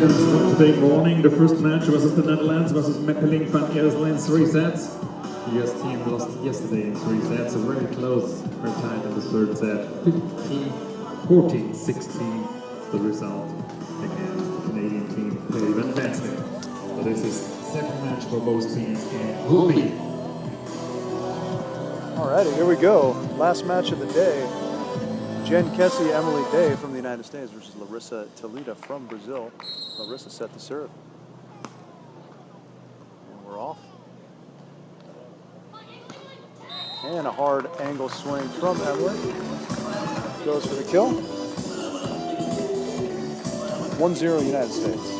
spectators of today morning. The first match versus the Netherlands versus Meppeling van Eersel in 3 sets. The US team lost yesterday in 3 sets, so very close, very tight in the third set. 14-16 the result against the Canadian team, Dave and Benson. So this is the second match for both teams in Pool B. Alrighty, here we go. Last match of the day. Jen KESSY, Emily Day from the United States versus LARISSA TALITA from Brazil. LARISSA set to serve. And we're off. And a hard angle swing from Emily. Goes for the kill. 1-0 United States.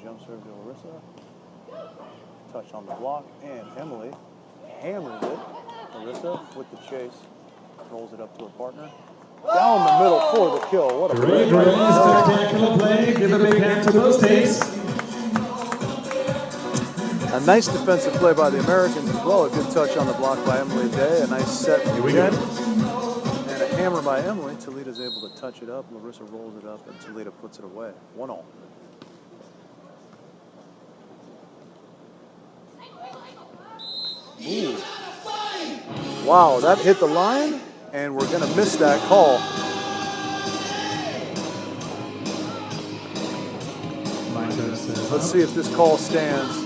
Jump serve to LARISSA. Touch on the block, and Emily hammers it. LARISSA with the chase. Rolls it up to her partner. Down the middle for the kill. What a great spectacular play. Give a big hand to those days. A nice defensive play by the Americans as well. A good touch on the block by Emily Day. A nice set from Jen. And a hammer by Emily. Talita's able to touch it up. LARISSA rolls it up, and Talita puts it away. 1-all. Ooh. Wow, that hit the line, and we're going to miss that call. Let's see if this call stands.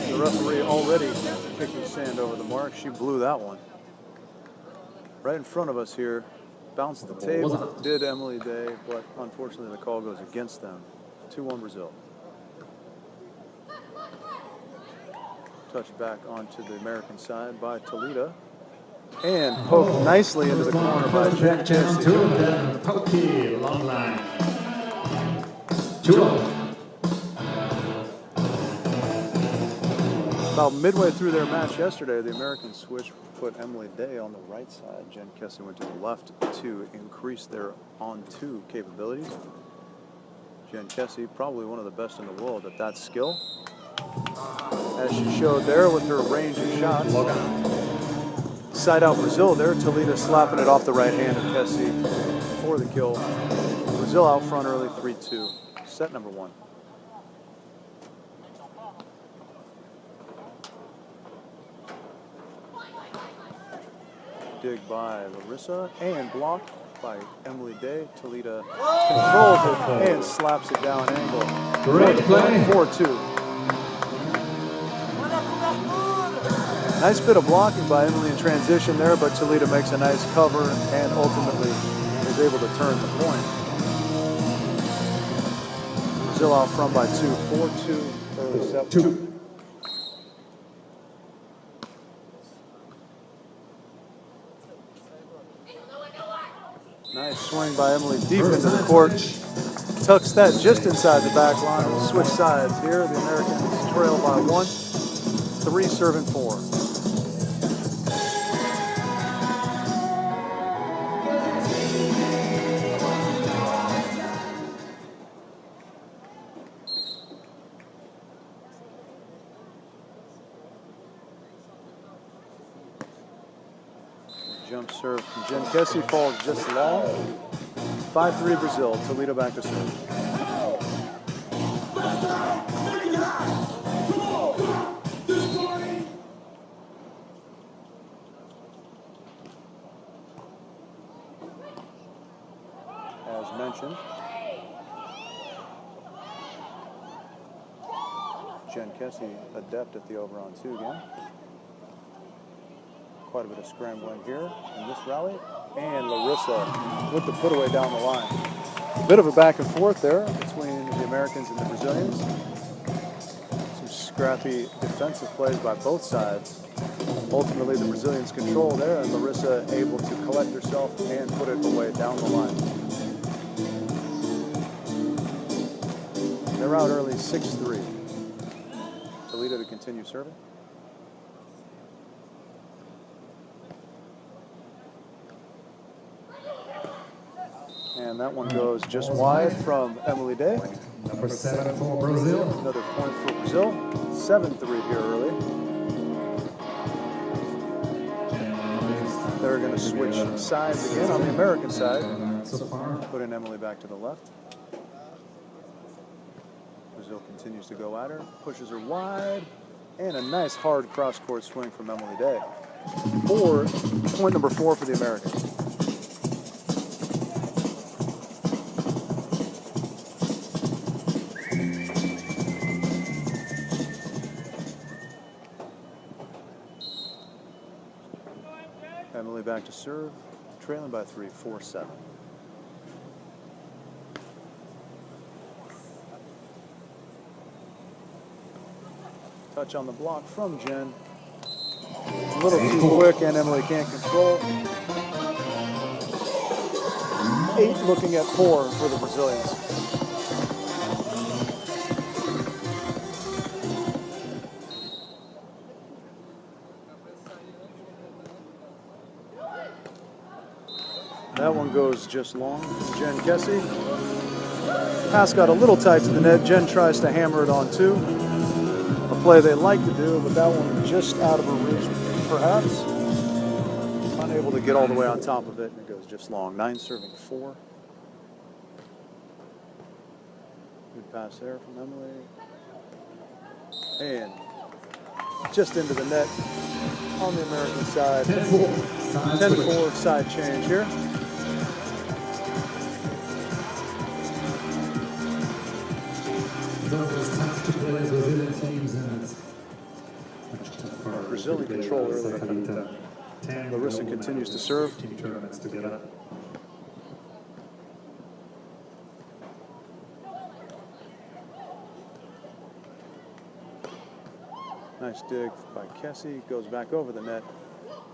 The referee already kicking sand over the mark. She blew that one. Right in front of us here. Bounced the table, did Emily Day, but unfortunately the call goes against them. 2-1 Brazil. Touch back onto the American side by Talita. And poked nicely into the corner by Jen KESSY. Pokey, long line. 2-0. About midway through their match yesterday, the Americans switched, put Emily Day on the right side. Jen KESSY went to the left to increase their on-two capabilities. Jen KESSY, probably one of the best in the world at that skill. As she showed there with her range of shots. Side out Brazil there. Talita slapping it off the right hand of KESSY for the kill. Brazil out front early, 3-2. Set number 1. Dig by LARISSA and blocked by Emily Day. Talita controls it and slaps it down angle. Great play. 4-2. Nice bit of blocking by Emily in transition there, but Talita makes a nice cover and ultimately is able to turn the point. Brazil out front by 2, 4-2, early set 2. Nice swing by Emily deep into the court. Tucks that just inside the back line. We'll switch sides here. The Americans trail by 1. 3 serving 4. Jump serve from Jen KESSY falls just long. 5-3 Brazil. Talita back to serve. As mentioned, Jen KESSY adept at the over on 2 again. Quite a bit of scrambling here in this rally. And LARISSA with the put away down the line. Bit of a back and forth there between the Americans and the Brazilians. Some scrappy defensive plays by both sides. Ultimately, the Brazilians control there, and LARISSA able to collect herself and put it away down the line. They're out early 6-3. Talita to continue serving. And that one goes just wide from Emily Day. Number 7 for Brazil. Another point for Brazil. 7-3 here early. They're going to switch sides again on the American side. Put in Emily back to the left. Brazil continues to go at her, pushes her wide, and a nice hard cross-court swing from Emily Day. Point number 4 for the Americans. Emily back to serve, trailing by 3, 4-7. Touch on the block from Jen. A little too quick, and Emily can't control. 8 looking at 4 for the Brazilians. That one goes just long. Jen KESSY. Pass got a little tight to the net. Jen tries to hammer it on 2. A play they like to do, but that one just out of her reach, perhaps. Unable to get all the way on top of it, and it goes just long. 9 serving 4. Good pass there from Emily. And just into the net on the American side. 10-4 side change here. Brazil in control early. LARISSA continues to serve. Nice dig by KESSY. Goes back over the net.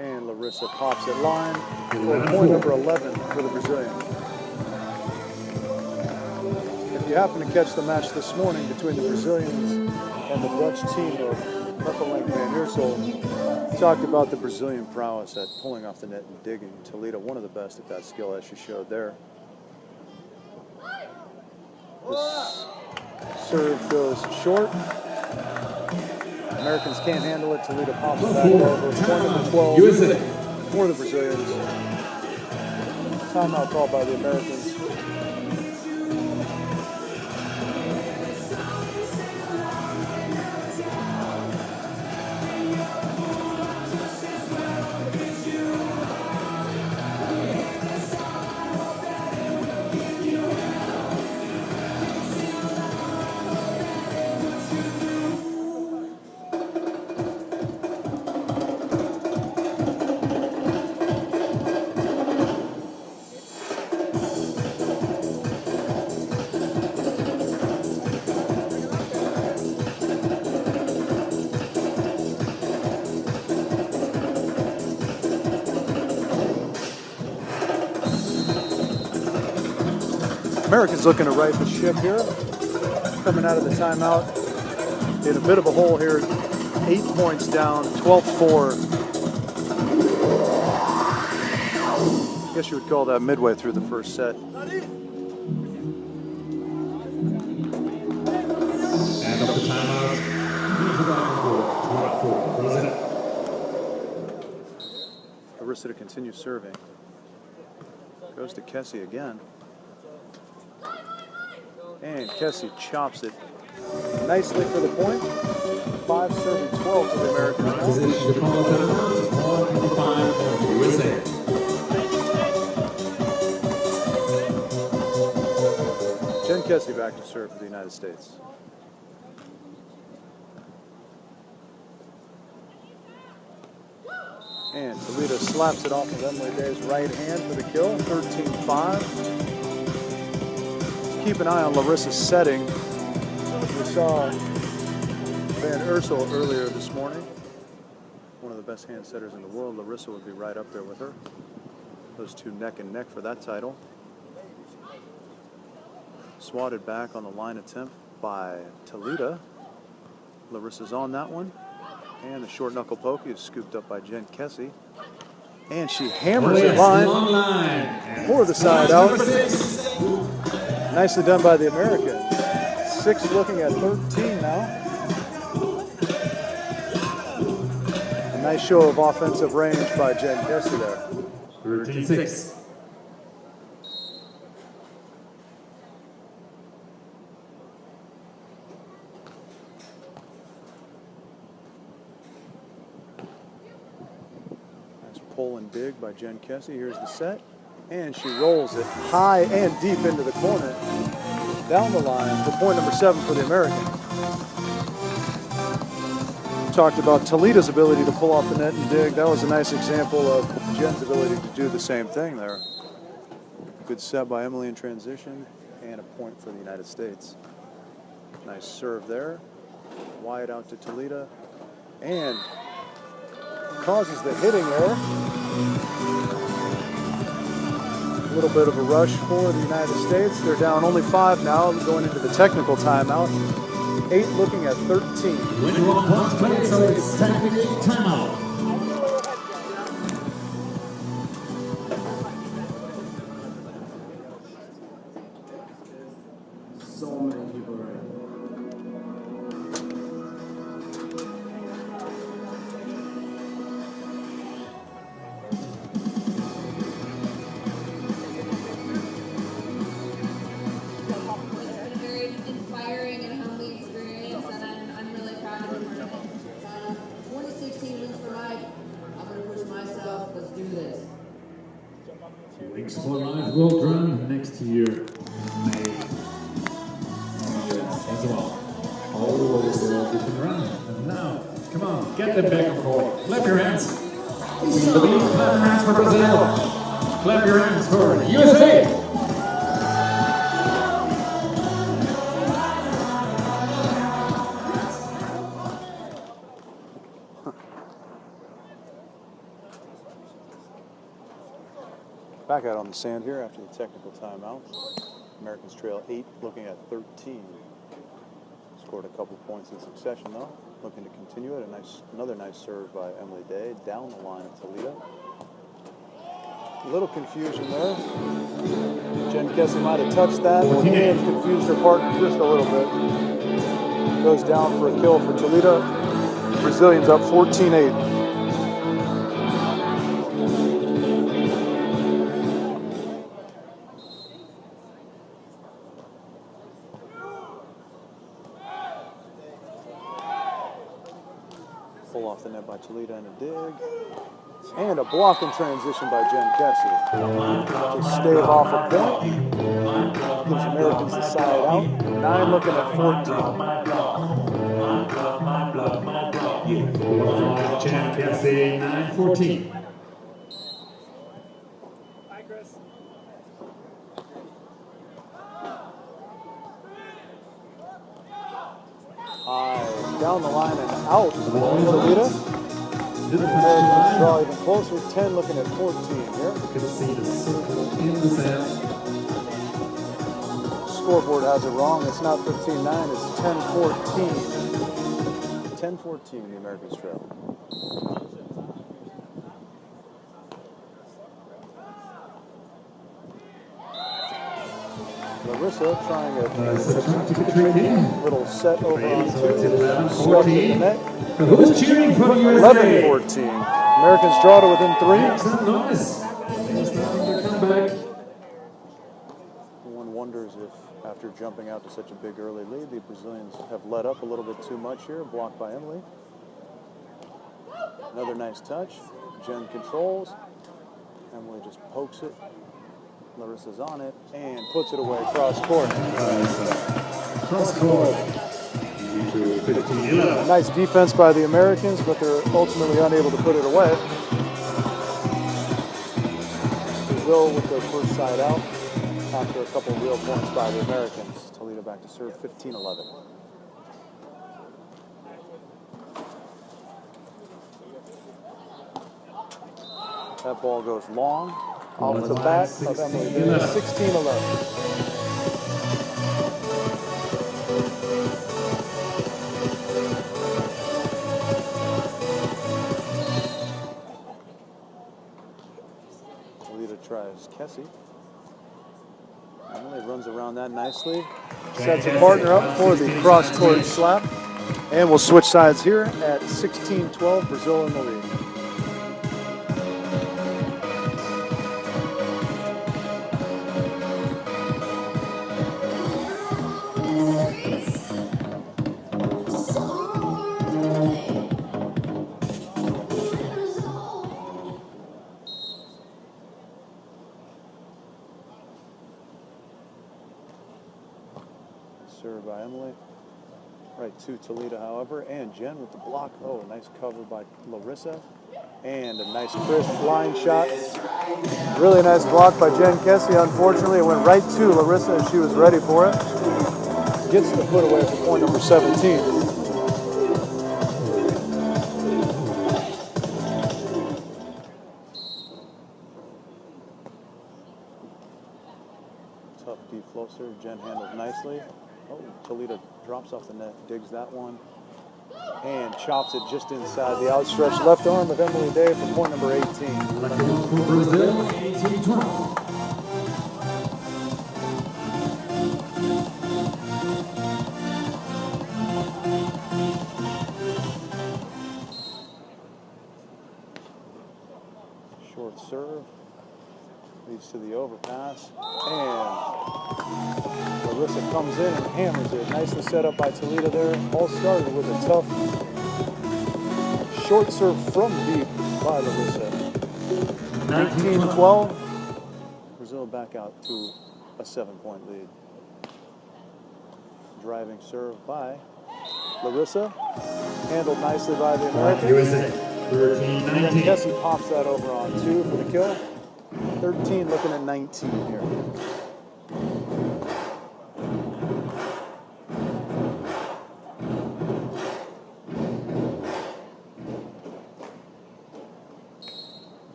And LARISSA pops it line for point number 11 for the Brazilian. If you happen to catch the match this morning between the Brazilians and the Dutch team of Merkeling van Eersel, talked about the Brazilian prowess at pulling off the net and digging. TALITA, one of the best at that skill, as she showed there. This serve goes short. Americans can't handle it. TALITA pops it back over. Point number 12 for the Brazilians. Timeout called by the Americans. Americans looking to right the ship here. Coming out of the timeout in a bit of a hole here. 8 points down, 12-4. I guess you would call that midway through the first set. And of the timeout. LARISSA to continue serving. Goes to KESSY again. And KESSY chops it nicely for the point. 5 serving 12 to the Americans. Jen KESSY back to serve for the United States. And TALITA slaps it off of Emily Day's right hand for the kill. 13-5. Keep an eye on LARISSA's setting. We saw Van Eersel earlier this morning. One of the best hand setters in the world. LARISSA would be right up there with her. Those two neck and neck for that title. Swatted back on the line attempt by TALITA. LARISSA's on that one. And the short knuckle poke is scooped up by Jen KESSY. And she hammers it line for the side out. Nicely done by the American. 6 looking at 13 now. A nice show of offensive range by Jen KESSY there. 13-6. Nice pull and dig by Jen KESSY. Here's the set. And she rolls it high and deep into the corner. Down the line for point number 7 for the American. Talked about Talita's ability to pull off the net and dig. That was a nice example of Jen's ability to do the same thing there. Good set by Emily in transition and a point for the United States. Nice serve there. Wide out to Talita and causes the hitting error. A little bit of a rush for the United States. They're down only 5 now, going into the technical timeout. 8 looking at 13. When you want points played, so it's technical timeout. So many people are in. Wings for Life World Run next year, May. US as well. All over the world you can run. And now, come on, get them back on board. Clap your hands. Clap your hands for Brazil. Clap your hands for USA. Back out on the sand here after the technical timeout. Americans trail 8, looking at 13. Scored a couple points in succession though. Looking to continue it. Another nice serve by Emily Day down the line of Talita. A little confusion there. Jen KESSY might have touched that and confused her partner just a little bit. Goes down for a kill for Talita. Brazilians up 14-8. Pull off the net by Talita and a dig. And a block in transition by Jen KESSY. To stave off a point. Gives Americans the side out. 9 looking at 14. Jen KESSY, 9-14. Down the line and out. Talita. Americans draw even closer. 10 looking at 14 here. You can see the circle in the sand. Scoreboard has it wrong. It's not 15-9. It's 10-14. 10-14 the Americans trail. LARISSA trying a little set over on 2. Stuck in the net. Who's cheering for the USA? 11-14. Americans draw to within 3. Excellent noise. One wonders if, after jumping out to such a big early lead, the Brazilians have let up a little bit too much here. Blocked by Emily. Another nice touch. Jen controls. Emily just pokes it. LARISSA's on it and puts it away cross court. Cross court. Nice defense by the Americans, but they're ultimately unable to put it away. Brazil with their first side out after a couple of real points by the Americans. Talita back to serve 15-11. That ball goes long. Off the back of Emily Day, 16-11. Talita tries KESSY. Emily runs runs around that nicely. Sets her partner up for the cross-court slap. And we'll switch sides here at 16-12, Brazil in the lead. Served by Emily. Right to Talita, however, and Jen with the block. Oh, nice cover by Larissa. And a nice crisp flying shot. Really nice block by Jen KESSY. Unfortunately, it went right to Larissa as she was ready for it. Gets the put away for point number 17. Tough deep flow serve. Jen handled nicely. Oh, Talita drops off the net, digs that one, and chops it just inside the outstretched left arm of Emily Day for point number 18. For Brazil, 18-12. Short serve leads to the overpass, and Larissa comes in and hammers it. Nicely set up by Talita there. All started with a tough short serve from deep by Larissa. 19-12. Brazil back out to a 7-point lead. Driving serve by Larissa. Handled nicely by the American. USA, 13-19. KESSY pops that over on 2 for the kill. 13 looking at 19 here.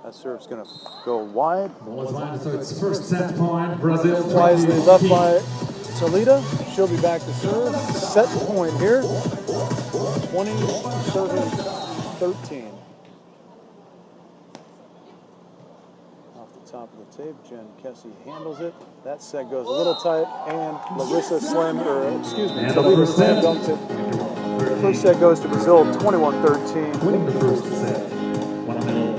That serve's going to go wide. Ball is wide, so it's first set point. Brazil, Wisely left by Talita. She'll be back to serve. Set point here. 20, serving 13. Off the top of the tape, Jen KESSY handles it. That set goes a little tight, and Larissa slammed, Talita slam dunked it. First set goes to Brazil, 21-13. Winning the first set. 1-0.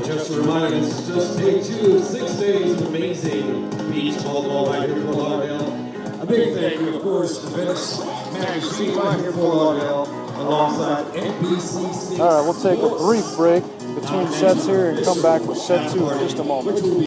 Just to remind us, just day 2, 6 days of amazing beach volleyball right here in Fort Lauderdale. A big thank you, of course, to Venice Magazine right here in Fort Lauderdale, alongside NBC6. All right, we'll take a brief break between sets here and come back with set 2 in just a moment.